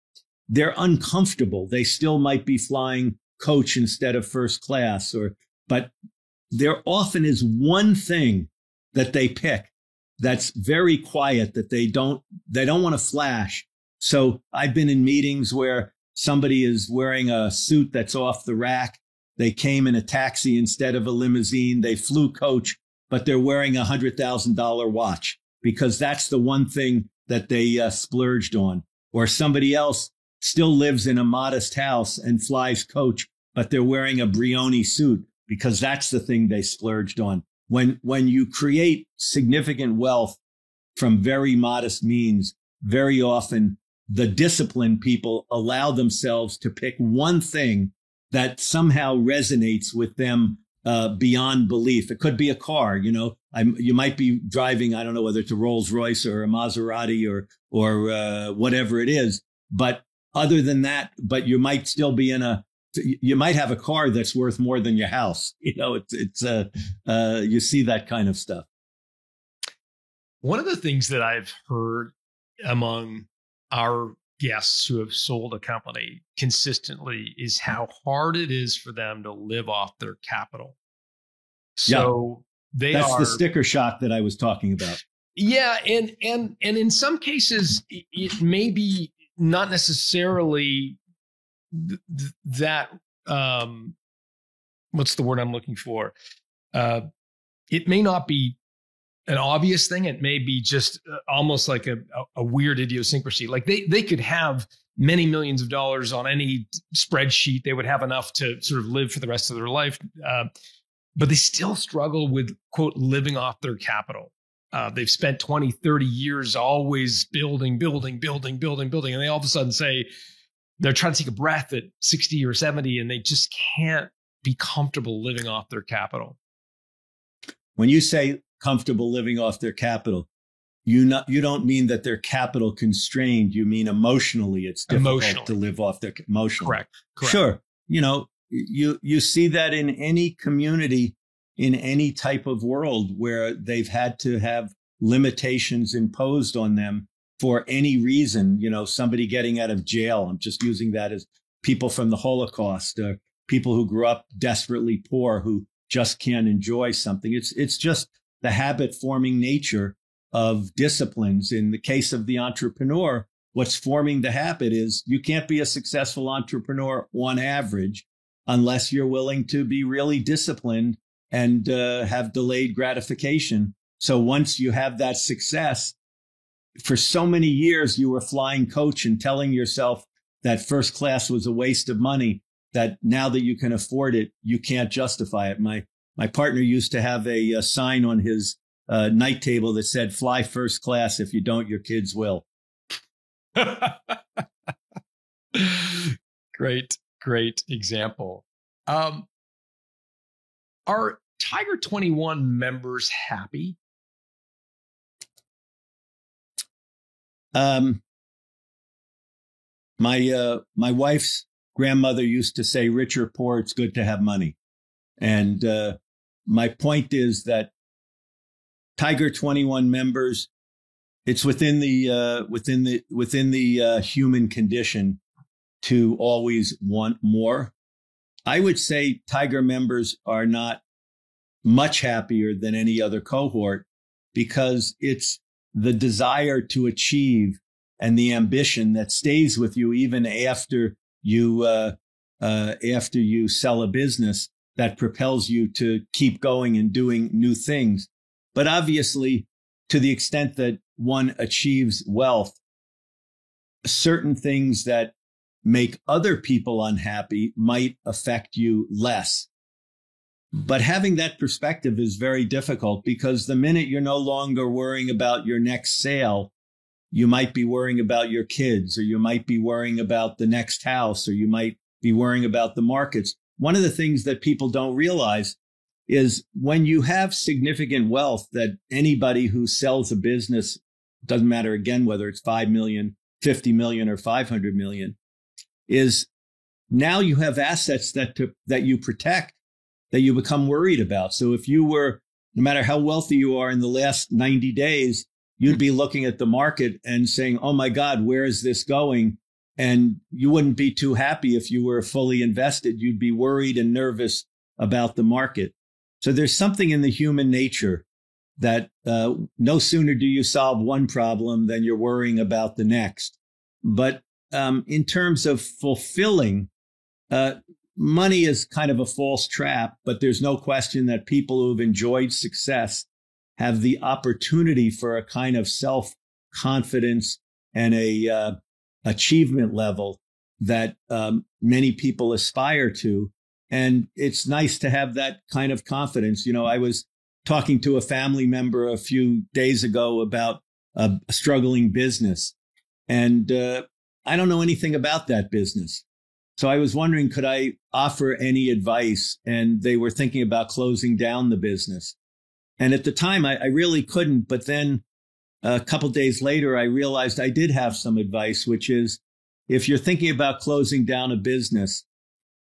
They're uncomfortable. They still might be flying coach instead of first class, but there often is one thing that they pick that's very quiet, that they don't want to flash. So I've been in meetings where somebody is wearing a suit that's off the rack. They came in a taxi instead of a limousine. They flew coach, but they're wearing a $100,000 watch because that's the one thing that they splurged on. Or somebody else still lives in a modest house and flies coach, but they're wearing a Brioni suit because that's the thing they splurged on. When you create significant wealth from very modest means, very often the disciplined people allow themselves to pick one thing that somehow resonates with them beyond belief. It could be a car, you might be driving, I don't know whether it's a Rolls Royce or a Maserati or whatever it is. But other than that, but you might still be you might have a car that's worth more than your house. You see that kind of stuff. One of the things that I've heard among our guests who have sold a company consistently is how hard it is for them to live off their capital. So that's the sticker shock that I was talking about. Yeah. And in some cases, it may be not necessarily that, what's the word I'm looking for? It may not be an obvious thing. It may be just almost like a weird idiosyncrasy. Like they could have many millions of dollars on any spreadsheet. They would have enough to sort of live for the rest of their life. But they still struggle with, quote, living off their capital. They've spent 20, 30 years always building. And they all of a sudden say, they're trying to take a breath at 60 or 70 and they just can't be comfortable living off their capital. When you say comfortable living off their capital, you don't mean that they're capital constrained. You mean emotionally, it's difficult to live off their emotional. Correct. Sure. You see that in any community, in any type of world where they've had to have limitations imposed on them for any reason, somebody getting out of jail. I'm just using that as people from the Holocaust, people who grew up desperately poor, who just can't enjoy something. It's just the habit forming nature of disciplines. In the case of the entrepreneur, what's forming the habit is you can't be a successful entrepreneur on average unless you're willing to be really disciplined and have delayed gratification. So once you have that success, for so many years, you were flying coach and telling yourself that first class was a waste of money, that now that you can afford it, you can't justify it. My partner used to have a sign on his night table that said, "Fly first class. If you don't, your kids will." Great example. Are Tiger 21 members happy? My wife's grandmother used to say, "Rich or poor, it's good to have money." And my point is that Tiger 21 members, it's within the human condition to always want more. I would say Tiger members are not much happier than any other cohort because it's the desire to achieve and the ambition that stays with you even after you sell a business that propels you to keep going and doing new things. But obviously, to the extent that one achieves wealth, certain things that make other people unhappy might affect you less. But having that perspective is very difficult because the minute you're no longer worrying about your next sale, you might be worrying about your kids, or you might be worrying about the next house, or you might be worrying about the markets. One of the things that people don't realize is when you have significant wealth, that anybody who sells a business, doesn't matter again whether it's 5 million, 50 million, or 500 million, is now you have assets that you protect, that you become worried about. So if you were, no matter how wealthy you are in the last 90 days, you'd be looking at the market and saying, "Oh my God, where is this going?" And you wouldn't be too happy if you were fully invested. You'd be worried and nervous about the market. So there's something in the human nature that no sooner do you solve one problem than you're worrying about the next. But in terms of fulfilling, money is kind of a false trap, but there's no question that people who've enjoyed success have the opportunity for a kind of self-confidence and a achievement level that many people aspire to. And it's nice to have that kind of confidence. I was talking to a family member a few days ago about a struggling business, and I don't know anything about that business. So I was wondering, could I offer any advice? And they were thinking about closing down the business. And at the time, I really couldn't. But then a couple days later, I realized I did have some advice, which is if you're thinking about closing down a business,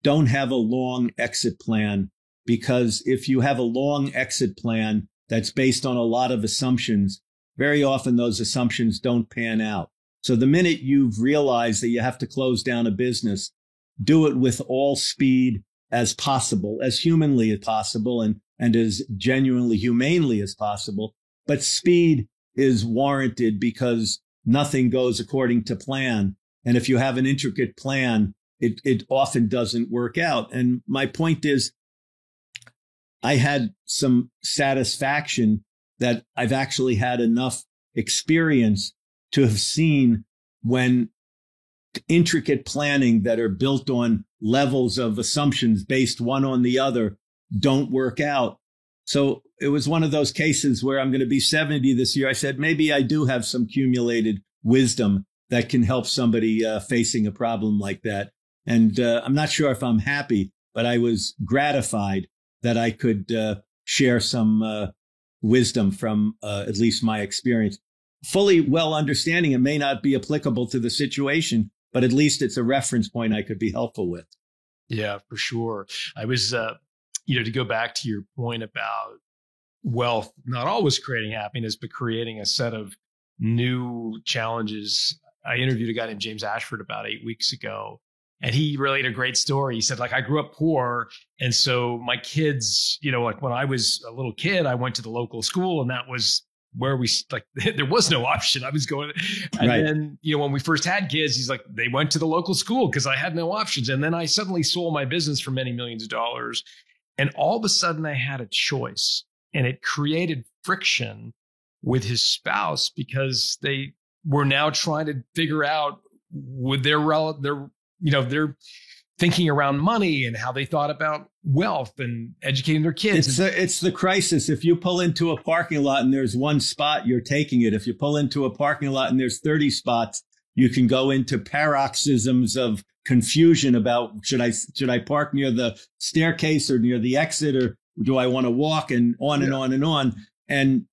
don't have a long exit plan, because if you have a long exit plan that's based on a lot of assumptions, very often those assumptions don't pan out. So the minute you've realized that you have to close down a business, do it with all speed as possible, as humanly as possible, and as genuinely humanely as possible. But speed is warranted because nothing goes according to plan. And if you have an intricate plan, it often doesn't work out. And my point is, I had some satisfaction that I've actually had enough experience to have seen when intricate planning that are built on levels of assumptions based one on the other don't work out. So it was one of those cases where I'm going to be 70 this year. I said, maybe I do have some accumulated wisdom that can help somebody facing a problem like that. And I'm not sure if I'm happy, but I was gratified that I could share some wisdom from at least my experience. Fully well understanding it may not be applicable to the situation, but at least it's a reference point I could be helpful with. Yeah, for sure. I was, to go back to your point about wealth not always creating happiness, but creating a set of new challenges. I interviewed a guy named James Ashford about 8 weeks ago, and he related a great story. He said, like, I grew up poor. And so my kids, like when I was a little kid, I went to the local school, and that was where there was no option. I was going. And right. Then, when we first had kids, he's like, they went to the local school because I had no options. And then I suddenly sold my business for many millions of dollars. And all of a sudden I had a choice, and it created friction with his spouse because they were now trying to figure out with their thinking around money and how they thought about wealth and educating their kids. It's the crisis. If you pull into a parking lot and there's one spot, you're taking it. If you pull into a parking lot and there's 30 spots, you can go into paroxysms of confusion about should I park near the staircase or near the exit, or do I want to walk, and on and on and on. And,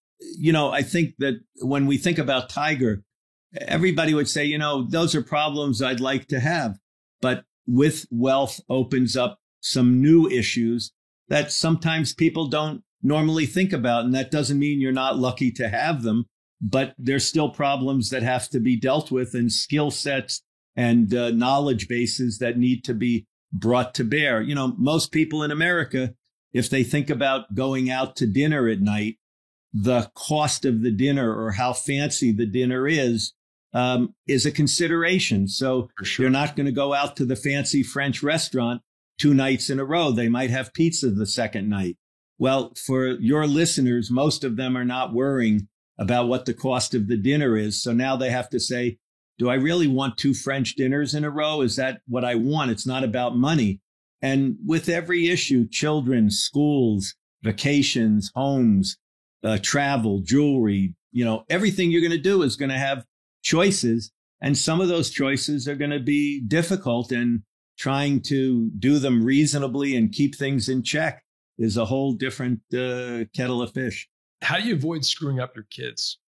I think that when we think about Tiger, everybody would say, those are problems I'd like to have. But with wealth opens up some new issues that sometimes people don't normally think about. And that doesn't mean you're not lucky to have them, but there's still problems that have to be dealt with, and skill sets and knowledge bases that need to be brought to bear. Most people in America, if they think about going out to dinner at night, the cost of the dinner or how fancy the dinner is a consideration. So You're not going to go out to the fancy French restaurant 2 nights in a row. They might have pizza the second night. Well, for your listeners, most of them are not worrying about what the cost of the dinner is. So now they have to say, do I really want 2 French dinners in a row? Is that what I want? It's not about money. And with every issue, children, schools, vacations, homes, travel, jewelry, everything you're going to do is going to have choices. And some of those choices are going to be difficult, and trying to do them reasonably and keep things in check is a whole different kettle of fish. How do you avoid screwing up your kids?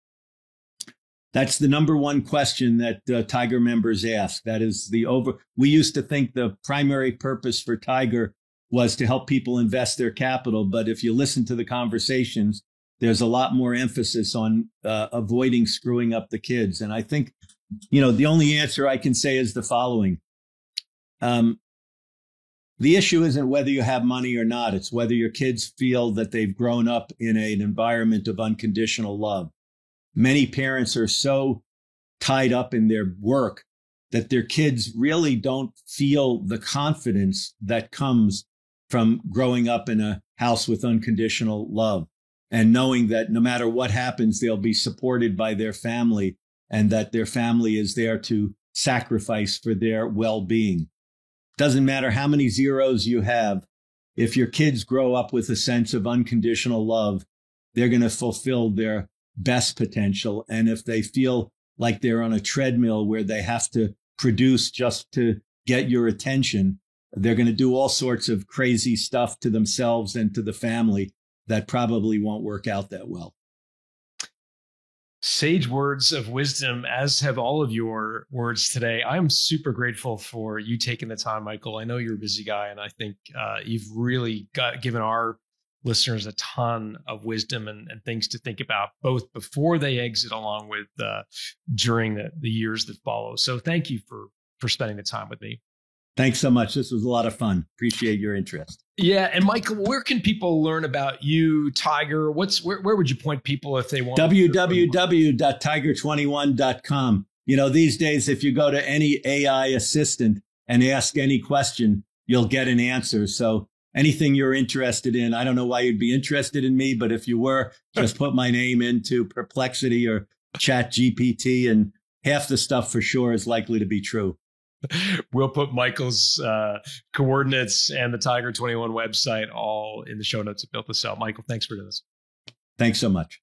That's the number one question that Tiger members ask. That is we used to think the primary purpose for Tiger was to help people invest their capital. But if you listen to the conversations, there's a lot more emphasis on avoiding screwing up the kids. And I think, the only answer I can say is the following. The issue isn't whether you have money or not. It's whether your kids feel that they've grown up in an environment of unconditional love. Many parents are so tied up in their work that their kids really don't feel the confidence that comes from growing up in a house with unconditional love, and knowing that no matter what happens, they'll be supported by their family, and that their family is there to sacrifice for their well-being. Doesn't matter how many zeros you have. If your kids grow up with a sense of unconditional love, they're going to fulfill their best potential. And if they feel like they're on a treadmill where they have to produce just to get your attention, they're going to do all sorts of crazy stuff to themselves and to the family that probably won't work out that well. Sage words of wisdom, as have all of your words today. I'm super grateful for you taking the time, Michael. I know you're a busy guy, and I think you've really given our listeners a ton of wisdom and things to think about, both before they exit, along with during the years that follow. So thank you for spending the time with me. Thanks so much. This was a lot of fun. Appreciate your interest. Yeah. And Michael, where can people learn about you, Tiger? Where would you point people if they want? www.tiger21.com. These days, if you go to any AI assistant and ask any question, you'll get an answer. So anything you're interested in, I don't know why you'd be interested in me, but if you were, just put my name into Perplexity or ChatGPT, and half the stuff for sure is likely to be true. We'll put Michael's coordinates and the Tiger 21 website all in the show notes at Built to Sell. Michael, thanks for doing this. Thanks so much.